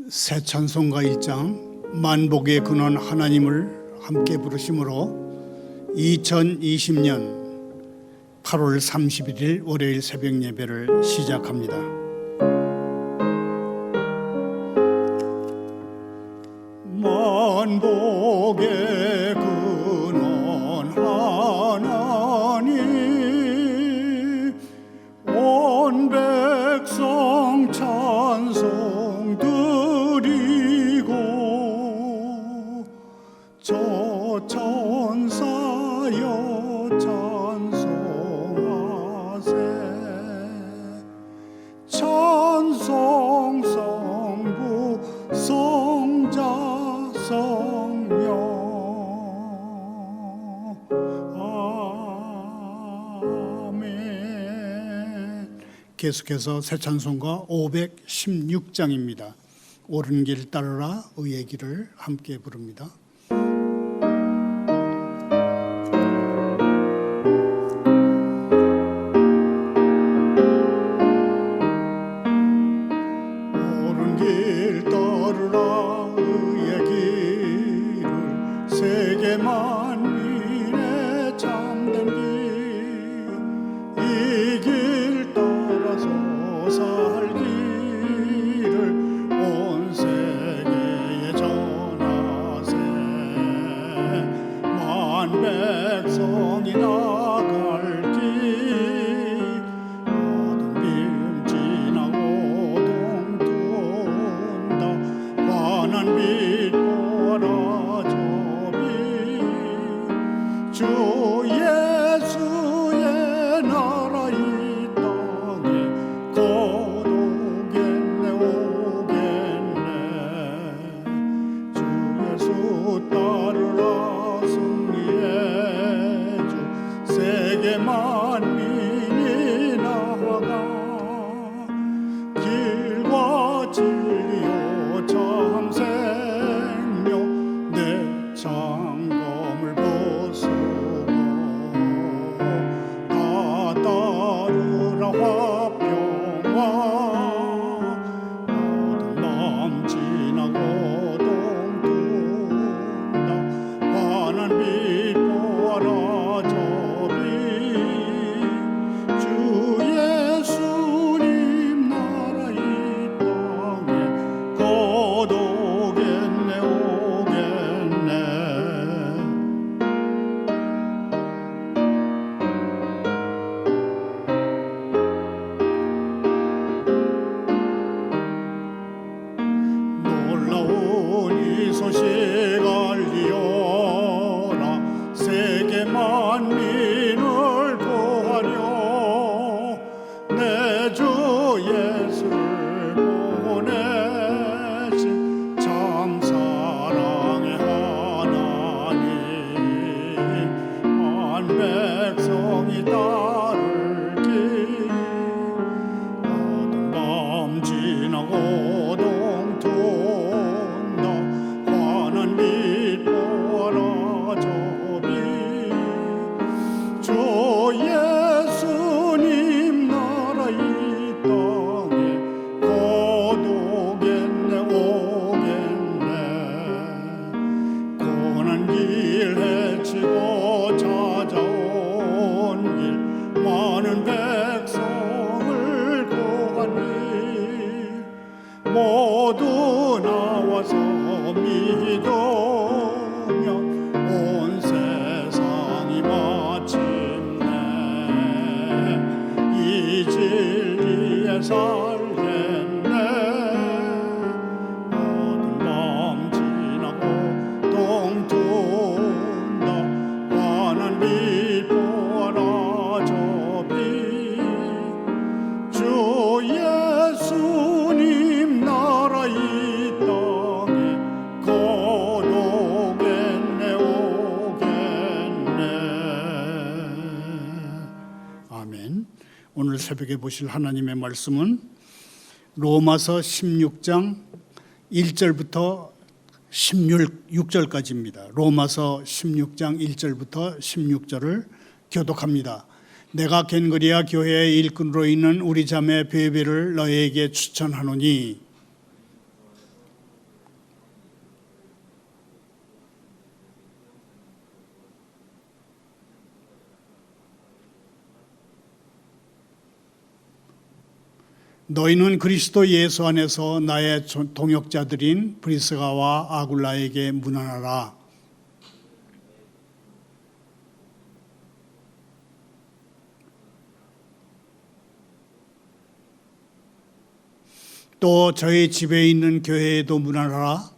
새 찬송가 1장 만복의 근원 하나님을 함께 부르심으로 2020년 8월 31일 월요일 새벽 예배를 시작합니다. 만복의 근원 하나님 온 백성 찬송 드리고 저 천사여 찬송하세 찬송 성부 성자 성령 아멘. 계속해서 새 찬송가 516장입니다. 옳은 길 따르라 의의 길을 함께 부릅니다. 옳은 길 따르라 의의 길을 세계 만민의 참된 길 이 길 따라서 살기를 온 세계에 전하세 만 백성이 나갈 길 어두운 빔 지나고 동돈다 환한 빛 보아라 저비 주 예수의 나라 이 땅에 거룩겠네 오겠네 주 예수 따르라 승리의 주 세계 만민이 나아가 길과 진리요 참 생명 내 장검을 벗으고 다 따르라 화평과 어두운 밤 지나고 동돈다 환한 빛 보아라 저비 주 예수님 나라 이 땅에 거두겠네 오겠네 놀라운 이 소식 알리어라 세계 만민을 구하려 내 주 예수를 보내신 참 사랑의 하나님 한 백성이 따를 길 어두운 밤 지나고 동돈다 환한 빛 보아라 저비 주 예수님 나라 이 땅에 거두겠네 오겠네 고난 길 헤치고 찾아온 길 많은 백성을 구하니 모두 나와서 믿으면 온 세상이 마침내 이 진리에 살겠네 어두운 밤 지나고 동돈다 환한 빛 보아라 저비 주 예수님 나라 이 땅에 거두겠네 오겠네 아멘. 오늘 새벽에 보실 하나님의 말씀은 로마서 16장 1절부터 16절까지입니다. 로마서 16장 1절부터 16절을 교독합니다. 내가 겐거리아 교회의 일꾼으로 있는 우리 자매 베베를 너희에게 추천하노니 너희는 그리스도 예수 안에서 나의 동역자들인 브리스가와 아굴라에게 문안하라. 또 저희 집에 있는 교회에도 문안하라.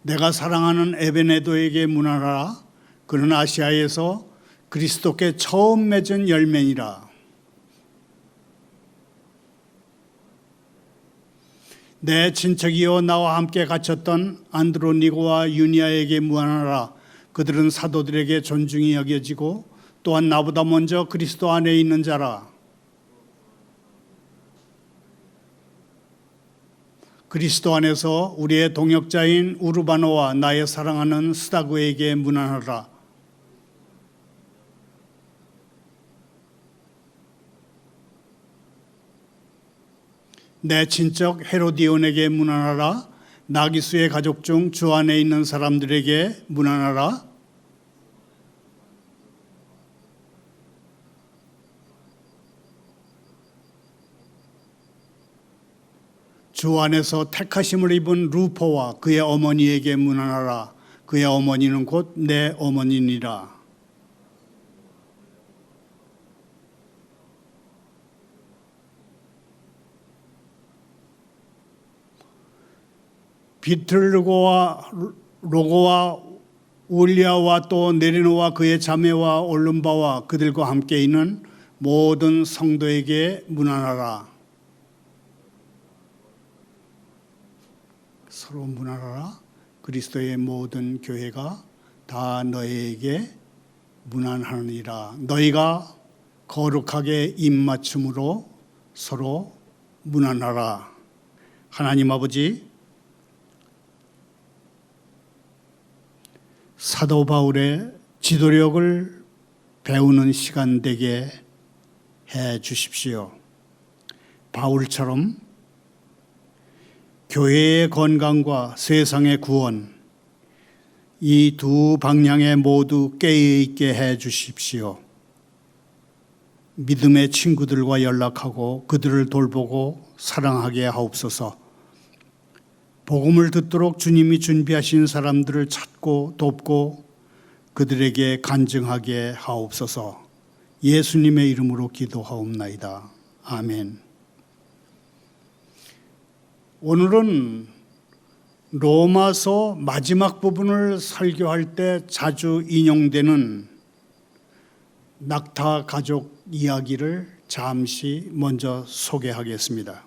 내가 사랑하는 에베네도에게 문안하라. 그는 아시아에서 그리스도께 처음 맺은 열매니라. 내 친척이요 나와 함께 갇혔던 안드로니고와 유니아에게 문안하라. 그들은 사도들에게 존중이 여겨지고 또한 나보다 먼저 그리스도 안에 있는 자라. 그리스도 안에서 우리의 동역자인 우르바노와 나의 사랑하는 스다고에게 문안하라. 내 친척 헤로디온에게 문안하라. 나기수의 가족 중 주 안에 있는 사람들에게 문안하라. 주 안에서 택하심을 입은 루포와 그의 어머니에게 문안하라. 그의 어머니는 곧 내 어머니니라. 비틀르고와 로고와 울리아와 또 네리노와 그의 자매와 올름바와 그들과 함께 있는 모든 성도에게 문안하라. 서로 문안하라. 그리스도의 모든 교회가 다 너희에게 문안하느니라. 너희가 거룩하게 입맞춤으로 서로 문안하라. 하나님 아버지, 사도 바울의 지도력을 배우는 시간 되게 해 주십시오. 바울처럼 교회의 건강과 세상의 구원, 이 두 방향에 모두 깨어있게 해 주십시오. 믿음의 친구들과 연락하고 그들을 돌보고 사랑하게 하옵소서. 복음을 듣도록 주님이 준비하신 사람들을 찾고 돕고 그들에게 간증하게 하옵소서. 예수님의 이름으로 기도하옵나이다. 아멘. 오늘은 로마서 마지막 부분을 설교할 때 자주 인용되는 낙타 가족 이야기를 잠시 먼저 소개하겠습니다.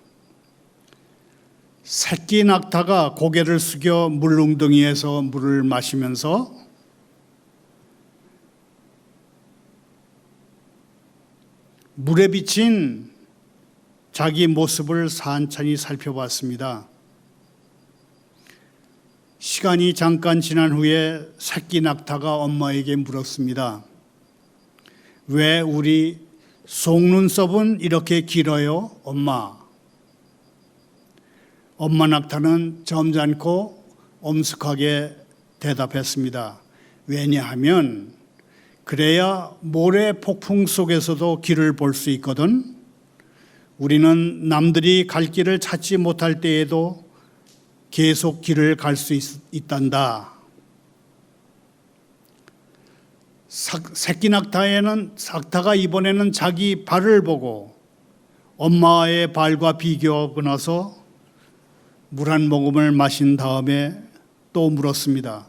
새끼 낙타가 고개를 숙여 물웅덩이에서 물을 마시면서 물에 비친 자기 모습을 산천히 살펴봤습니다. 시간이 잠깐 지난 후에 새끼 낙타가 엄마에게 물었습니다. 왜 우리 속눈썹은 이렇게 길어요, 엄마? 엄마 낙타는 점잖고 엄숙하게 대답했습니다. 왜냐하면 그래야 모래 폭풍 속에서도 길을 볼 수 있거든. 우리는 남들이 갈 길을 찾지 못할 때에도 계속 길을 갈 수 있단다. 새끼 낙타가 이번에는 자기 발을 보고 엄마의 발과 비교하고 나서 물 한 모금을 마신 다음에 또 물었습니다.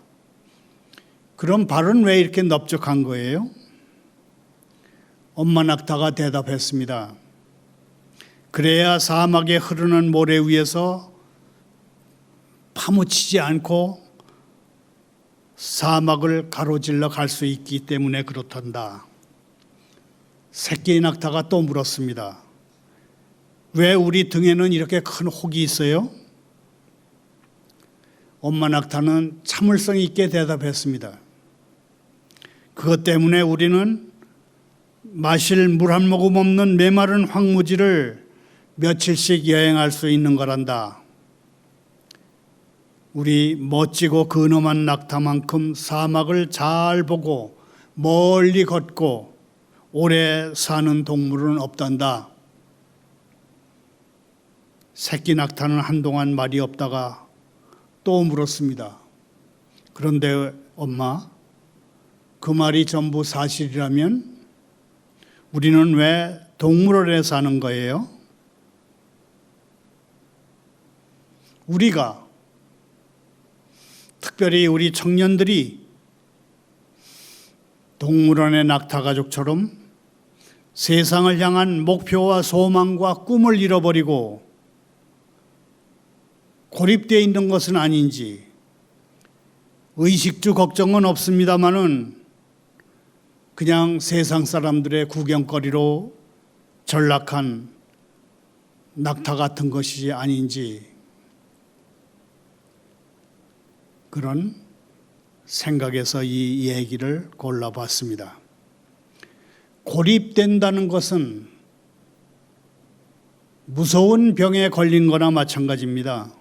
그럼 발은 왜 이렇게 넓적한 거예요? 엄마 낙타가 대답했습니다. 그래야 사막에 흐르는 모래 위에서 파묻히지 않고 사막을 가로질러 갈 수 있기 때문에 그렇단다. 새끼 낙타가 또 물었습니다. 왜 우리 등에는 이렇게 큰 혹이 있어요? 엄마 낙타는 참을성 있게 대답했습니다. 그것 때문에 우리는 마실 물 한 모금 없는 메마른 황무지를 며칠씩 여행할 수 있는 거란다. 우리 멋지고 근엄한 낙타만큼 사막을 잘 보고 멀리 걷고 오래 사는 동물은 없단다. 새끼 낙타는 한동안 말이 없다가 또 물었습니다. 그런데 엄마, 그 말이 전부 사실이라면 우리는 왜 동물원에 사는 거예요? 우리가, 특별히 우리 청년들이 동물원의 낙타 가족처럼 세상을 향한 목표와 소망과 꿈을 잃어버리고 고립되어 있는 것은 아닌지 의식주 걱정은 없습니다마는 그냥 세상 사람들의 구경거리로 전락한 낙타 같은 것이 아닌지 그런 생각에서 이 얘기를 골라봤습니다. 고립된다는 것은 무서운 병에 걸린 거나 마찬가지입니다.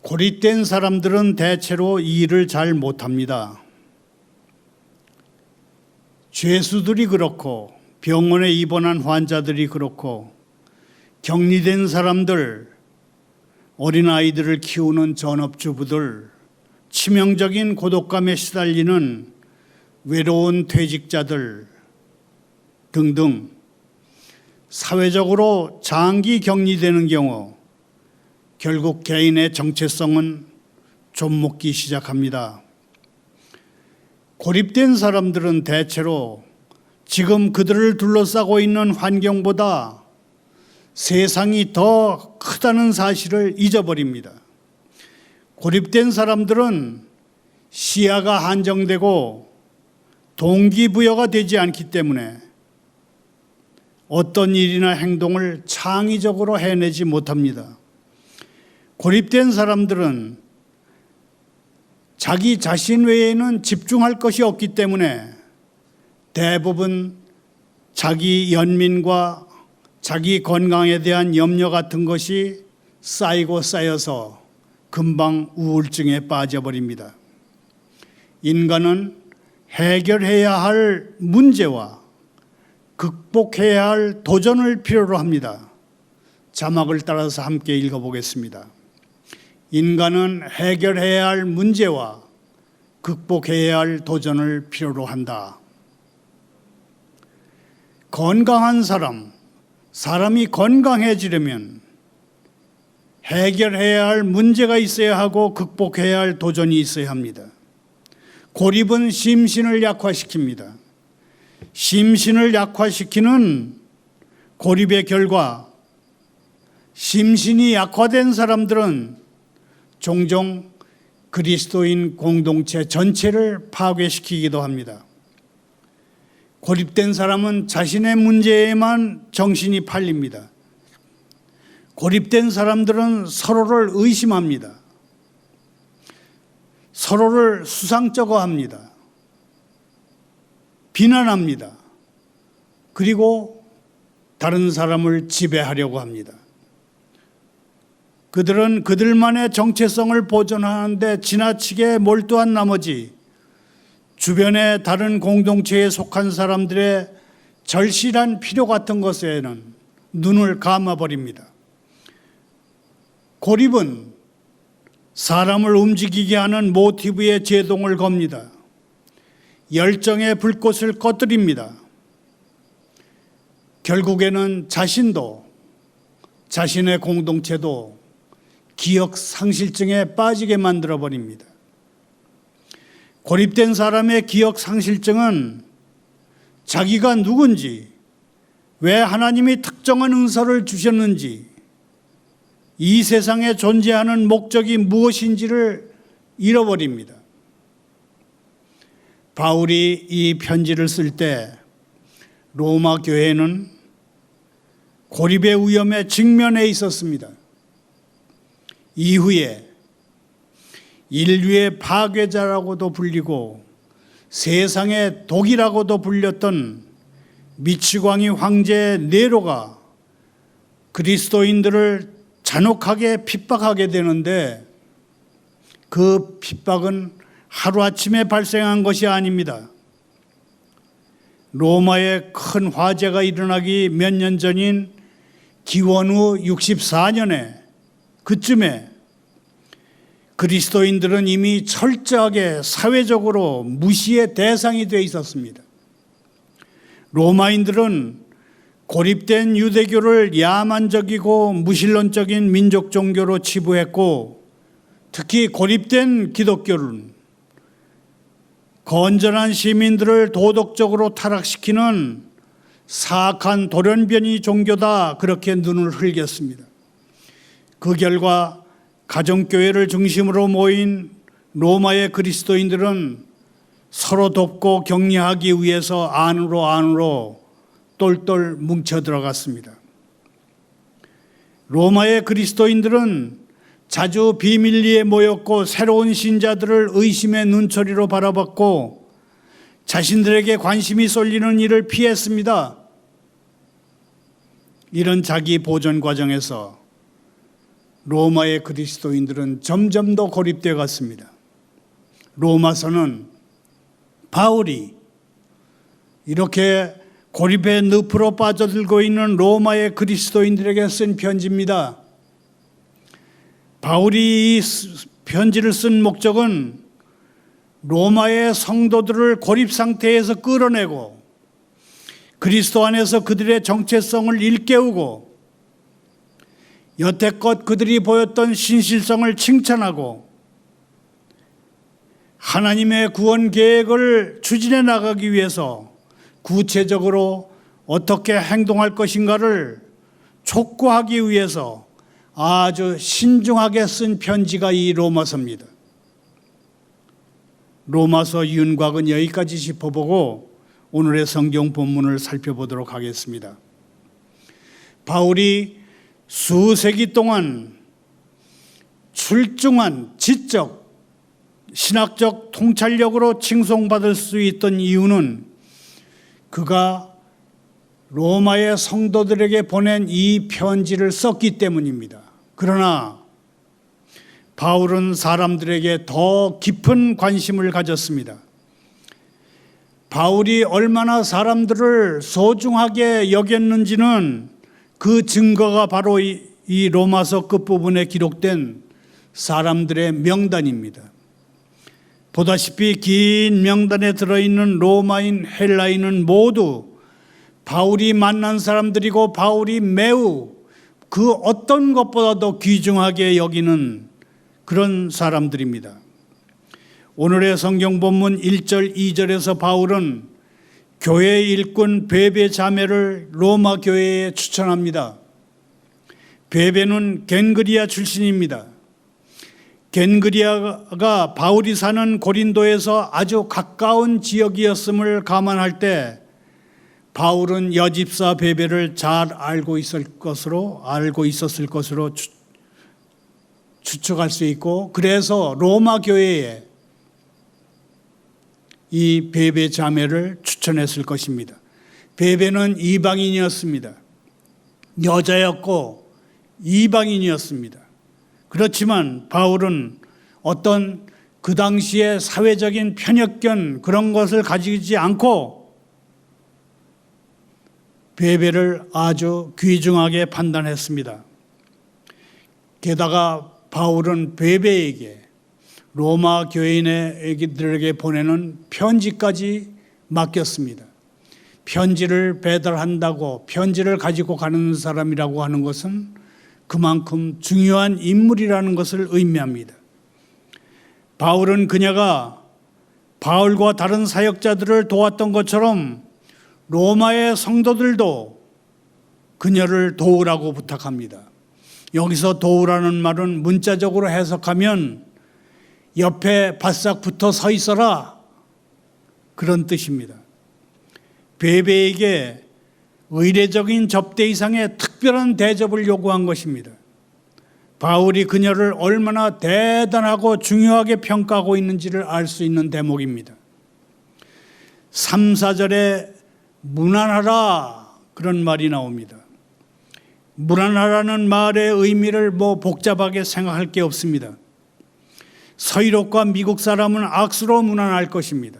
고립된 사람들은 대체로 이 일을 잘 못합니다. 죄수들이 그렇고 병원에 입원한 환자들이 그렇고 격리된 사람들, 어린아이들을 키우는 전업주부들, 치명적인 고독감에 시달리는 외로운 퇴직자들 등등 사회적으로 장기 격리되는 경우 결국 개인의 정체성은 좀먹기 시작합니다. 고립된 사람들은 대체로 지금 그들을 둘러싸고 있는 환경보다 세상이 더 크다는 사실을 잊어버립니다. 고립된 사람들은 시야가 한정되고 동기부여가 되지 않기 때문에 어떤 일이나 행동을 창의적으로 해내지 못합니다. 고립된 사람들은 자기 자신 외에는 집중할 것이 없기 때문에 대부분 자기 연민과 자기 건강에 대한 염려 같은 것이 쌓이고 쌓여서 금방 우울증에 빠져버립니다. 인간은 해결해야 할 문제와 극복해야 할 도전을 필요로 합니다. 자막을 따라서 함께 읽어보겠습니다. 인간은 해결해야 할 문제와 극복해야 할 도전을 필요로 한다. 건강한 사람이 건강해지려면 해결해야 할 문제가 있어야 하고 극복해야 할 도전이 있어야 합니다. 고립은 심신을 약화시킵니다. 심신을 약화시키는 고립의 결과 심신이 약화된 사람들은 종종 그리스도인 공동체 전체를 파괴시키기도 합니다. 고립된 사람은 자신의 문제에만 정신이 팔립니다. 고립된 사람들은 서로를 의심합니다. 서로를 수상쩍어합니다. 비난합니다. 그리고 다른 사람을 지배하려고 합니다. 그들은 그들만의 정체성을 보존하는데 지나치게 몰두한 나머지 주변의 다른 공동체에 속한 사람들의 절실한 필요 같은 것에는 눈을 감아버립니다. 고립은 사람을 움직이게 하는 모티브의 제동을 겁니다. 열정의 불꽃을 꺼뜨립니다. 결국에는 자신도 자신의 공동체도 기억 상실증에 빠지게 만들어버립니다. 고립된 사람의 기억 상실증은 자기가 누군지, 왜 하나님이 특정한 은사를 주셨는지, 이 세상에 존재하는 목적이 무엇인지를 잃어버립니다. 바울이 이 편지를 쓸 때 로마 교회는 고립의 위험에 직면해 있었습니다. 이후에 인류의 파괴자라고도 불리고 세상의 독이라고도 불렸던 미치광이 황제 네로가 그리스도인들을 잔혹하게 핍박하게 되는데 그 핍박은 하루아침에 발생한 것이 아닙니다. 로마에 큰 화재가 일어나기 몇 년 전인 기원 후 64년에 그쯤에 그리스도인들은 이미 철저하게 사회적으로 무시의 대상이 되어 있었습니다. 로마인들은 고립된 유대교를 야만적이고 무신론적인 민족 종교로 치부했고, 특히 고립된 기독교는 건전한 시민들을 도덕적으로 타락시키는 사악한 돌연변이 종교다, 그렇게 눈을 흘겼습니다. 그 결과 가정교회를 중심으로 모인 로마의 그리스도인들은 서로 돕고 격려하기 위해서 안으로 똘똘 뭉쳐 들어갔습니다. 로마의 그리스도인들은 자주 비밀리에 모였고 새로운 신자들을 의심의 눈초리로 바라봤고 자신들에게 관심이 쏠리는 일을 피했습니다. 이런 자기 보존 과정에서 로마의 그리스도인들은 점점 더 고립되어 갔습니다. 로마서는 바울이 이렇게 고립의 늪으로 빠져들고 있는 로마의 그리스도인들에게 쓴 편지입니다. 바울이 이 편지를 쓴 목적은 로마의 성도들을 고립 상태에서 끌어내고 그리스도 안에서 그들의 정체성을 일깨우고 여태껏 그들이 보였던 신실성을 칭찬하고 하나님의 구원 계획을 추진해 나가기 위해서 구체적으로 어떻게 행동할 것인가를 촉구하기 위해서 아주 신중하게 쓴 편지가 이 로마서입니다. 로마서 윤곽은 여기까지 짚어보고 오늘의 성경 본문을 살펴보도록 하겠습니다. 바울이 수세기 동안 출중한 지적, 신학적 통찰력으로 칭송받을 수 있던 이유는 그가 로마의 성도들에게 보낸 이 편지를 썼기 때문입니다. 그러나 바울은 사람들에게 더 깊은 관심을 가졌습니다. 바울이 얼마나 사람들을 소중하게 여겼는지는 그 증거가 바로 이 로마서 끝부분에 기록된 사람들의 명단입니다. 보다시피 긴 명단에 들어있는 로마인, 헬라인은 모두 바울이 만난 사람들이고 바울이 매우 그 어떤 것보다도 귀중하게 여기는 그런 사람들입니다. 오늘의 성경 본문 1절, 2절에서 바울은 교회의 일꾼 베베 자매를 로마 교회에 추천합니다. 베베는 겐그리아 출신입니다. 겐그리아가 바울이 사는 고린도에서 아주 가까운 지역이었음을 감안할 때 바울은 여집사 베베를 잘 알고 있었을 것으로 추측할 수 있고, 그래서 로마 교회에 이 베베 자매를 추천했을 것입니다. 베베는 이방인이었습니다. 여자였고 이방인이었습니다. 그렇지만 바울은 어떤 그 당시의 사회적인 편협견 그런 것을 가지지 않고 베베를 아주 귀중하게 판단했습니다. 게다가 바울은 베베에게 로마 교인들에게 보내는 편지까지 맡겼습니다. 편지를 배달한다고 편지를 가지고 가는 사람이라고 하는 것은 그만큼 중요한 인물이라는 것을 의미합니다. 바울은 그녀가 바울과 다른 사역자들을 도왔던 것처럼 로마의 성도들도 그녀를 도우라고 부탁합니다. 여기서 도우라는 말은 문자적으로 해석하면 옆에 바싹 붙어 서 있어라, 그런 뜻입니다. 베베에게 의례적인 접대 이상의 특별한 대접을 요구한 것입니다. 바울이 그녀를 얼마나 대단하고 중요하게 평가하고 있는지를 알 수 있는 대목입니다. 3, 4절에 무난하라, 그런 말이 나옵니다. 무난하라는 말의 의미를 복잡하게 생각할 게 없습니다. 서유럽과 미국 사람은 악수로 무난할 것입니다.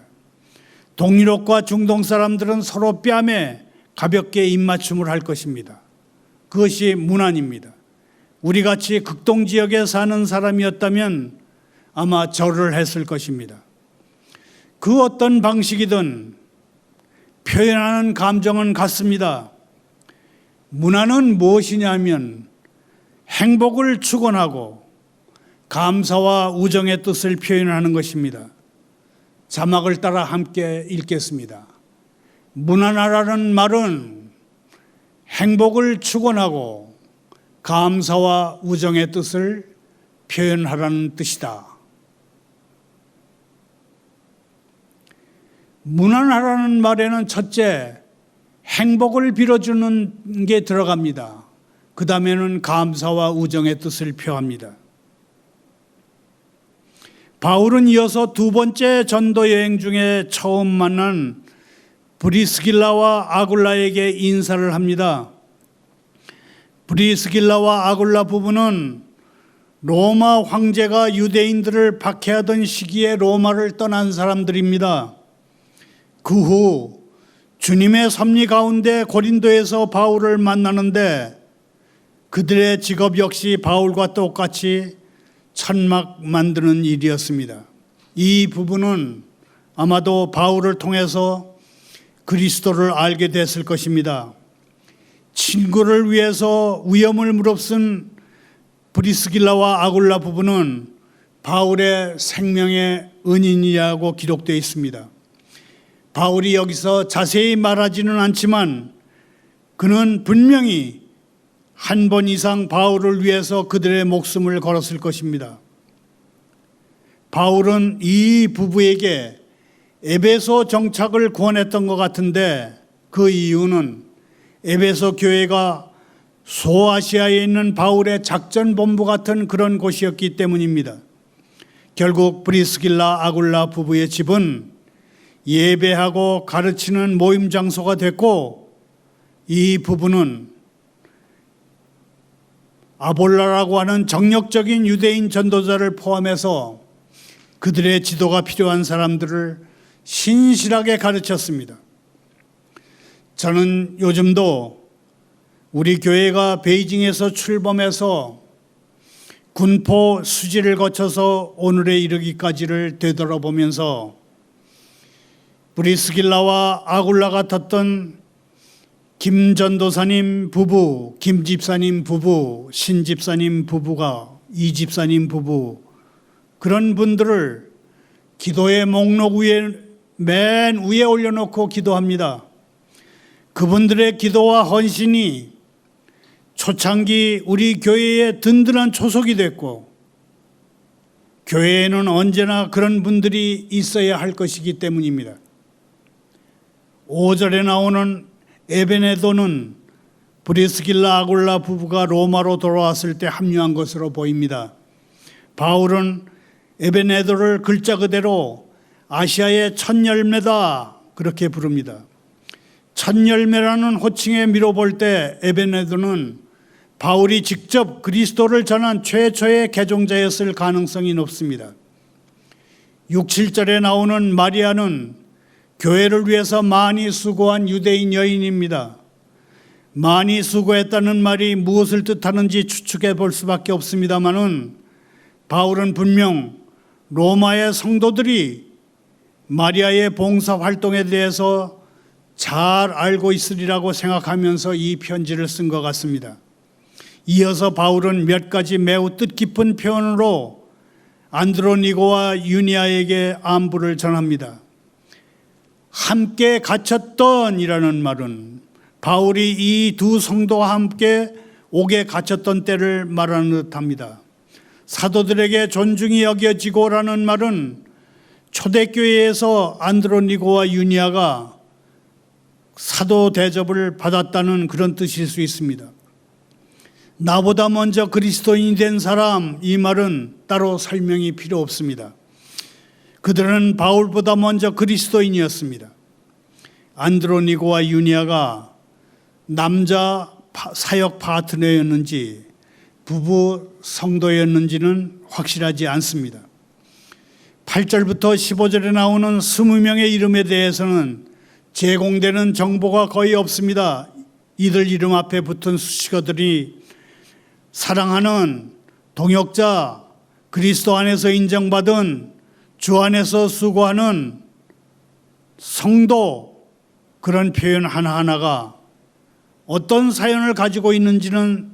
동유럽과 중동 사람들은 서로 뺨에 가볍게 입맞춤을 할 것입니다. 그것이 문안입니다. 우리같이 극동지역에 사는 사람이었다면 아마 절을 했을 것입니다. 그 어떤 방식이든 표현하는 감정은 같습니다. 문안은 무엇이냐 하면 행복을 축원하고 감사와 우정의 뜻을 표현하는 것입니다. 자막을 따라 함께 읽겠습니다. 문안하라는 말은 행복을 축원하고 감사와 우정의 뜻을 표현하라는 뜻이다. 문안하라는 말에는 첫째, 행복을 빌어주는 게 들어갑니다. 그 다음에는 감사와 우정의 뜻을 표합니다. 바울은 이어서 두 번째 전도 여행 중에 처음 만난 브리스길라와 아굴라에게 인사를 합니다. 브리스길라와 아굴라 부부는 로마 황제가 유대인들을 박해하던 시기에 로마를 떠난 사람들입니다. 그 후 주님의 섭리 가운데 고린도에서 바울을 만나는데 그들의 직업 역시 바울과 똑같이 천막 만드는 일이었습니다. 이 부부는 아마도 바울을 통해서 그리스도를 알게 됐을 것입니다. 친구를 위해서 위험을 무릅쓴 브리스길라와 아굴라 부부는 바울의 생명의 은인이라고 기록되어 있습니다. 바울이 여기서 자세히 말하지는 않지만 그는 분명히 한 번 이상 바울을 위해서 그들의 목숨을 걸었을 것입니다. 바울은 이 부부에게 에베소 정착을 권했던 것 같은데 그 이유는 에베소 교회가 소아시아에 있는 바울의 작전본부 같은 그런 곳이었기 때문입니다. 결국 브리스길라 아굴라 부부의 집은 예배하고 가르치는 모임 장소가 됐고 이 부부는 아볼라라고 하는 정력적인 유대인 전도자를 포함해서 그들의 지도가 필요한 사람들을 신실하게 가르쳤습니다. 저는 요즘도 우리 교회가 베이징에서 출범해서 군포 수지를 거쳐서 오늘에 이르기까지를 되돌아보면서 브리스길라와 아굴라가 탔던 김 전도사님 부부, 김 집사님 부부, 신 집사님 부부가 이 집사님 부부 그런 분들을 기도의 목록 위에 맨 위에 올려놓고 기도합니다. 그분들의 기도와 헌신이 초창기 우리 교회의 든든한 초석이 됐고 교회에는 언제나 그런 분들이 있어야 할 것이기 때문입니다. 5절에 나오는 에베네도는 브리스길라 아굴라 부부가 로마로 돌아왔을 때 합류한 것으로 보입니다. 바울은 에베네도를 글자 그대로 아시아의 첫 열매다 그렇게 부릅니다. 첫 열매라는 호칭에 미뤄볼 때 에베네도는 바울이 직접 그리스도를 전한 최초의 개종자였을 가능성이 높습니다. 6, 7절에 나오는 마리아는 교회를 위해서 많이 수고한 유대인 여인입니다. 많이 수고했다는 말이 무엇을 뜻하는지 추측해 볼 수밖에 없습니다마는 바울은 분명 로마의 성도들이 마리아의 봉사 활동에 대해서 잘 알고 있으리라고 생각하면서 이 편지를 쓴 것 같습니다. 이어서 바울은 몇 가지 매우 뜻깊은 표현으로 안드로니고와 유니아에게 안부를 전합니다. 함께 갇혔던 이라는 말은 바울이 이 두 성도와 함께 옥에 갇혔던 때를 말하는 듯합니다. 사도들에게 존중이 여겨지고라는 말은 초대교회에서 안드로니고와 유니아가 사도 대접을 받았다는 그런 뜻일 수 있습니다. 나보다 먼저 그리스도인이 된 사람, 이 말은 따로 설명이 필요 없습니다. 그들은 바울보다 먼저 그리스도인이었습니다. 안드로니고와 유니아가 남자 사역 파트너였는지 부부 성도였는지는 확실하지 않습니다. 8절부터 15절에 나오는 20명의 이름에 대해서는 제공되는 정보가 거의 없습니다. 이들 이름 앞에 붙은 수식어들이 사랑하는 동역자, 그리스도 안에서 인정받은 주 안에서 수고하는 성도, 그런 표현 하나하나가 어떤 사연을 가지고 있는지는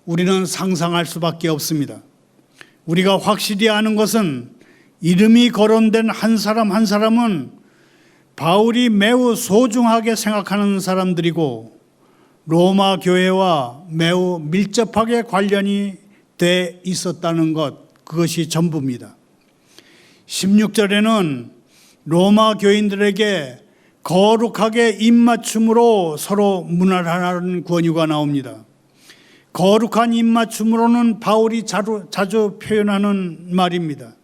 우리는 상상할 수밖에 없습니다. 우리가 확실히 아는 것은 이름이 거론된 한 사람 한 사람은 바울이 매우 소중하게 생각하는 사람들이고 로마 교회와 매우 밀접하게 관련이 돼 있었다는 것, 그것이 전부입니다. 16절에는 로마 교인들에게 거룩하게 입맞춤으로 서로 문안하라는 권유가 나옵니다. 거룩한 입맞춤으로는 바울이 자주 표현하는 말입니다.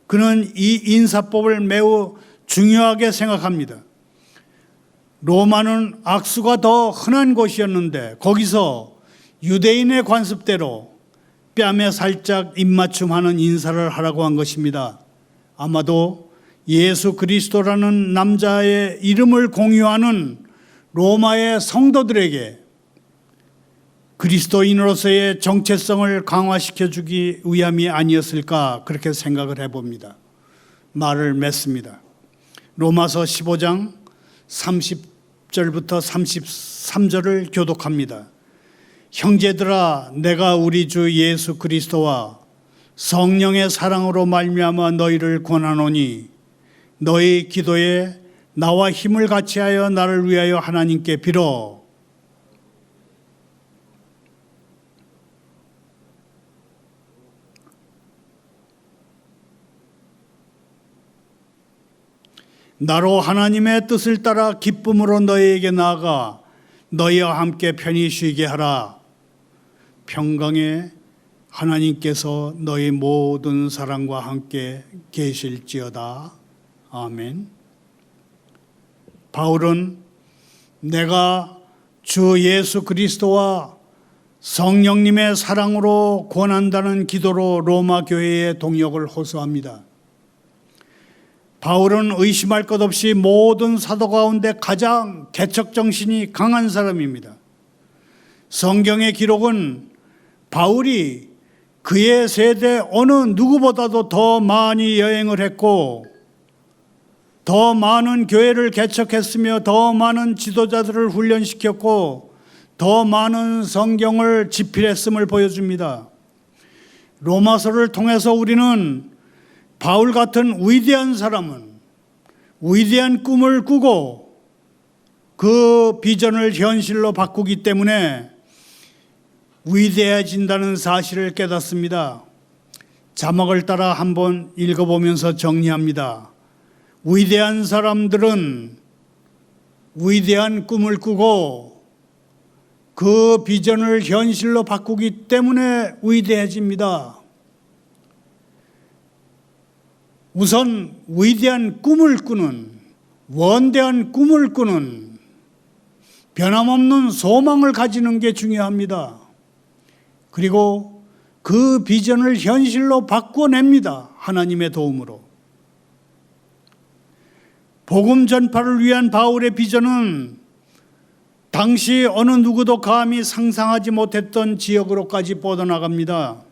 그는 이 인사법을 매우 중요하게 생각합니다. 로마는 악수가 더 흔한 곳이었는데 거기서 유대인의 관습대로 뺨에 살짝 입맞춤하는 인사를 하라고 한 것입니다. 아마도 예수 그리스도라는 남자의 이름을 공유하는 로마의 성도들에게 그리스도인으로서의 정체성을 강화시켜주기 위함이 아니었을까, 그렇게 생각을 해봅니다. 말을 맺습니다. 로마서 15장 30절부터 33절을 교독합니다. 형제들아, 내가 우리 주 예수 그리스도와 성령의 사랑으로 말미암아 너희를 권하노니 너희 기도에 나와 힘을 같이하여 나를 위하여 하나님께 빌어. 나로 하나님의 뜻을 따라 기쁨으로 너희에게 나아가 너희와 함께 편히 쉬게 하라. 평강의 하나님께서 너희 모든 사랑과 함께 계실지어다. 아멘. 바울은 내가 주 예수 그리스도와 성령님의 사랑으로 권한다는 기도로 로마 교회의 동역을 호소합니다. 바울은 의심할 것 없이 모든 사도 가운데 가장 개척정신이 강한 사람입니다. 성경의 기록은 바울이 그의 세대 어느 누구보다도 더 많이 여행을 했고 더 많은 교회를 개척했으며 더 많은 지도자들을 훈련시켰고 더 많은 성경을 집필했음을 보여줍니다. 로마서를 통해서 우리는 바울 같은 위대한 사람은 위대한 꿈을 꾸고 그 비전을 현실로 바꾸기 때문에 위대해진다는 사실을 깨닫습니다. 자막을 따라 한번 읽어보면서 정리합니다. 위대한 사람들은 위대한 꿈을 꾸고 그 비전을 현실로 바꾸기 때문에 위대해집니다. 우선 위대한 꿈을 꾸는, 원대한 꿈을 꾸는, 변함없는 소망을 가지는 게 중요합니다. 그리고 그 비전을 현실로 바꿔냅니다. 하나님의 도움으로. 복음 전파를 위한 바울의 비전은 당시 어느 누구도 감히 상상하지 못했던 지역으로까지 뻗어나갑니다.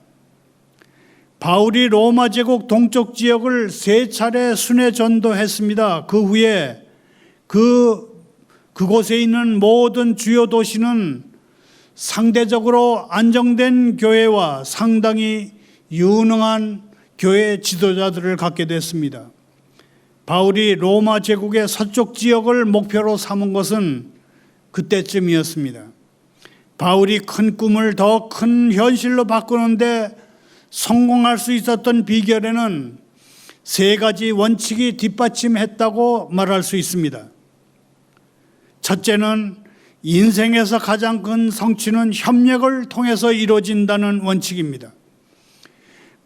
바울이 로마 제국 동쪽 지역을 3차례 순회 전도했습니다. 그 후에 그곳에 있는 모든 주요 도시는 상대적으로 안정된 교회와 상당히 유능한 교회 지도자들을 갖게 됐습니다. 바울이 로마 제국의 서쪽 지역을 목표로 삼은 것은 그때쯤이었습니다. 바울이 큰 꿈을 더 큰 현실로 바꾸는데 성공할 수 있었던 비결에는 3가지 원칙이 뒷받침했다고 말할 수 있습니다. 첫째는 인생에서 가장 큰 성취는 협력을 통해서 이루어진다는 원칙입니다.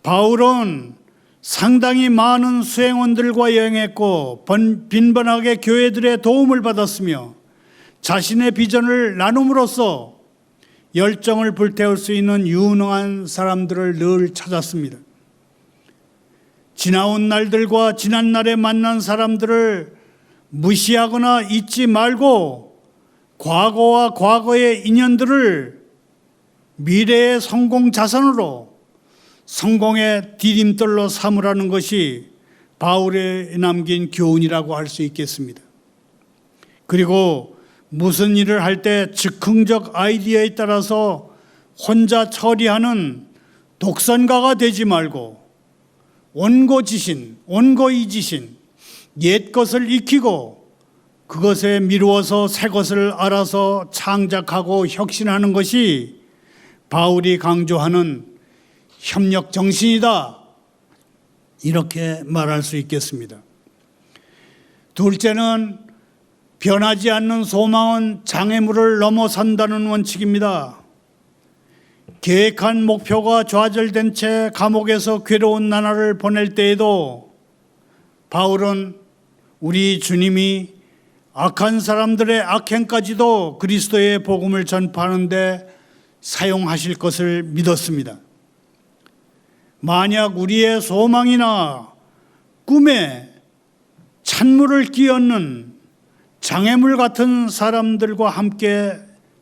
바울은 상당히 많은 수행원들과 여행했고 빈번하게 교회들의 도움을 받았으며 자신의 비전을 나눔으로써 열정을 불태울 수 있는 유능한 사람들을 늘 찾았습니다. 지나온 날들과 지난 날에 만난 사람들을 무시하거나 잊지 말고 과거와 과거의 인연들을 미래의 성공 자산으로 성공의 디딤돌로 삼으라는 것이 바울에 남긴 교훈이라고 할 수 있겠습니다. 그리고 무슨 일을 할 때 즉흥적 아이디어에 따라서 혼자 처리하는 독선가가 되지 말고 온고지신, 온고이지신, 옛 것을 익히고 그것에 미루어서 새 것을 알아서 창작하고 혁신하는 것이 바울이 강조하는 협력 정신이다. 이렇게 말할 수 있겠습니다. 둘째는 변하지 않는 소망은 장애물을 넘어선다는 원칙입니다. 계획한 목표가 좌절된 채 감옥에서 괴로운 나날을 보낼 때에도 바울은 우리 주님이 악한 사람들의 악행까지도 그리스도의 복음을 전파하는 데 사용하실 것을 믿었습니다. 만약 우리의 소망이나 꿈에 찬물을 끼얹는 장애물 같은 사람들과 함께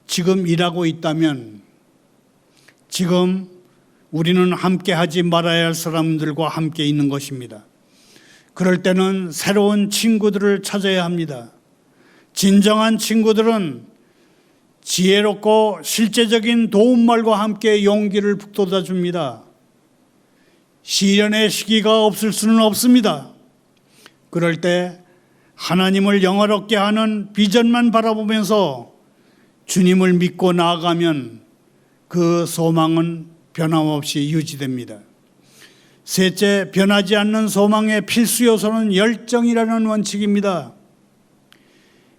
지금 일하고 있다면 지금 우리는 함께 하지 말아야 할 사람들과 함께 있는 것입니다. 그럴 때는 새로운 친구들을 찾아야 합니다. 진정한 친구들은 지혜롭고 실제적인 도움말과 함께 용기를 북돋아 줍니다. 시련의 시기가 없을 수는 없습니다. 그럴 때 하나님을 영화롭게 하는 비전만 바라보면서 주님을 믿고 나아가면 그 소망은 변함없이 유지됩니다. 셋째, 변하지 않는 소망의 필수 요소는 열정이라는 원칙입니다.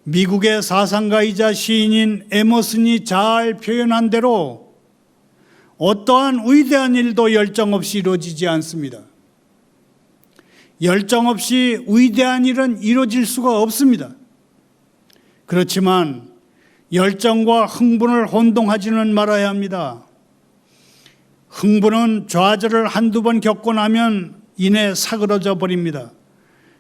미국의 사상가이자 시인인 에머슨이 잘 표현한 대로 어떠한 위대한 일도 열정 없이 이루어지지 않습니다. 열정 없이 위대한 일은 이루어질 수가 없습니다. 그렇지만 열정과 흥분을 혼동하지는 말아야 합니다. 흥분은 좌절을 한두 번 겪고 나면 이내 사그러져 버립니다.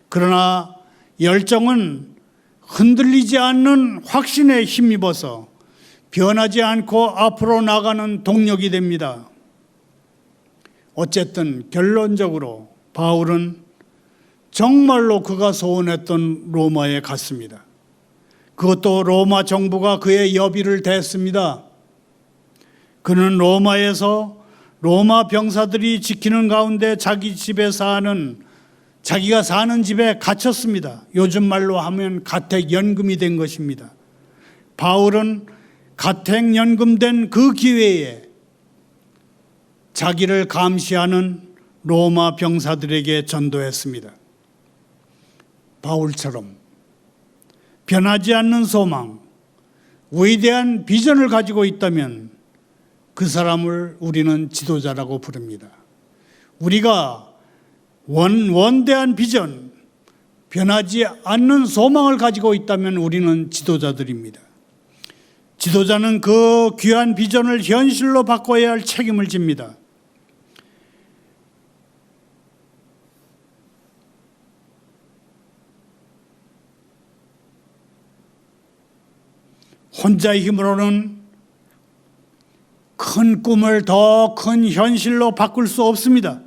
그러나 열정은 흔들리지 않는 확신에 힘입어서 변하지 않고 앞으로 나가는 동력이 됩니다. 어쨌든 결론적으로 바울은 정말로 그가 소원했던 로마에 갔습니다. 그것도 로마 정부가 그의 여비를 대했습니다. 그는 로마에서 로마 병사들이 지키는 가운데 자기가 사는 집에 갇혔습니다. 요즘 말로 하면 가택연금이 된 것입니다. 바울은 가택연금된 그 기회에 자기를 감시하는 로마 병사들에게 전도했습니다. 바울처럼 변하지 않는 소망, 위대한 비전을 가지고 있다면 그 사람을 우리는 지도자라고 부릅니다. 우리가 원대한 비전, 변하지 않는 소망을 가지고 있다면 우리는 지도자들입니다. 지도자는 그 귀한 비전을 현실로 바꿔야 할 책임을 집니다. 혼자의 힘으로는 큰 꿈을 더 큰 현실로 바꿀 수 없습니다.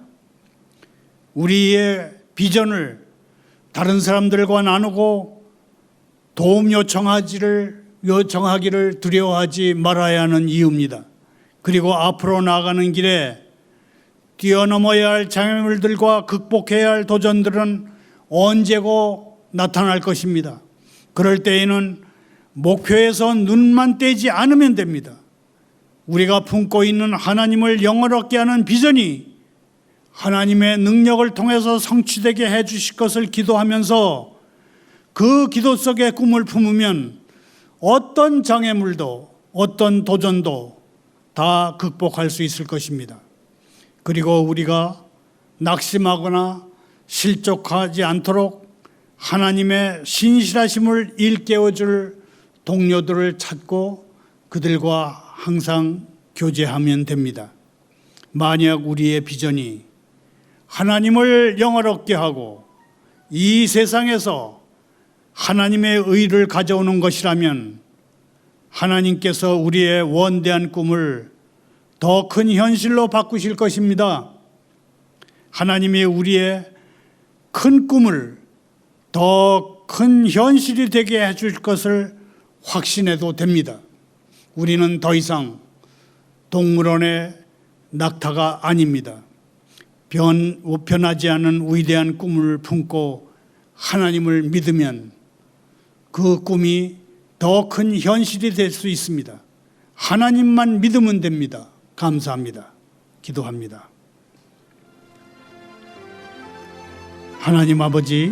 우리의 비전을 다른 사람들과 나누고 도움 요청하기를 두려워하지 말아야 하는 이유입니다. 그리고 앞으로 나아가는 길에 뛰어넘어야 할 장애물들과 극복해야 할 도전들은 언제고 나타날 것입니다. 그럴 때에는 목표에서 눈만 떼지 않으면 됩니다. 우리가 품고 있는 하나님을 영원롭게 하는 비전이 하나님의 능력을 통해서 성취되게 해 주실 것을 기도하면서 그 기도 속에 꿈을 품으면 어떤 장애물도 어떤 도전도 다 극복할 수 있을 것입니다. 그리고 우리가 낙심하거나 실족하지 않도록 하나님의 신실하심을 일깨워줄 동료들을 찾고 그들과 항상 교제하면 됩니다. 만약 우리의 비전이 하나님을 영화롭게 하고 이 세상에서 하나님의 의를 가져오는 것이라면 하나님께서 우리의 원대한 꿈을 더 큰 현실로 바꾸실 것입니다. 하나님이 우리의 큰 꿈을 더 큰 현실이 되게 해줄 것을 확신해도 됩니다. 우리는 더 이상 동물원의 낙타가 아닙니다. 변하지 않은 위대한 꿈을 품고 하나님을 믿으면 그 꿈이 더 큰 현실이 될 수 있습니다. 하나님만 믿으면 됩니다. 감사합니다. 기도합니다. 하나님 아버지,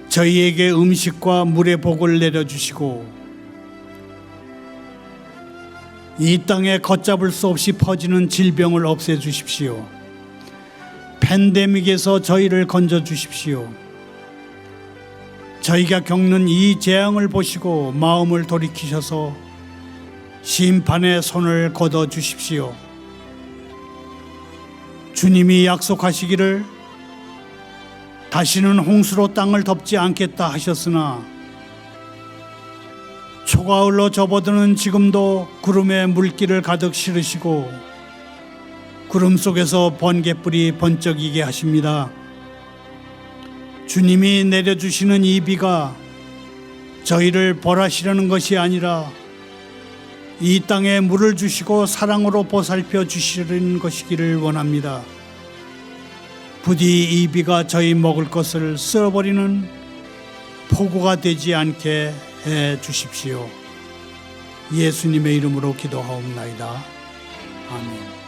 저희에게 음식과 물의 복을 내려주시고 이 땅에 걷잡을 수 없이 퍼지는 질병을 없애주십시오. 팬데믹에서 저희를 건져주십시오. 저희가 겪는 이 재앙을 보시고 마음을 돌이키셔서 심판의 손을 걷어주십시오. 주님이 약속하시기를 다시는 홍수로 땅을 덮지 않겠다 하셨으나 초가을로 접어드는 지금도 구름에 물기를 가득 실으시고 구름 속에서 번갯불이 번쩍이게 하십니다. 주님이 내려주시는 이 비가 저희를 벌하시려는 것이 아니라 이 땅에 물을 주시고 사랑으로 보살펴 주시려는 것이기를 원합니다. 부디 이 비가 저희 먹을 것을 쓸어버리는 폭우가 되지 않게 해 주십시오. 예수님의 이름으로 기도하옵나이다. 아멘.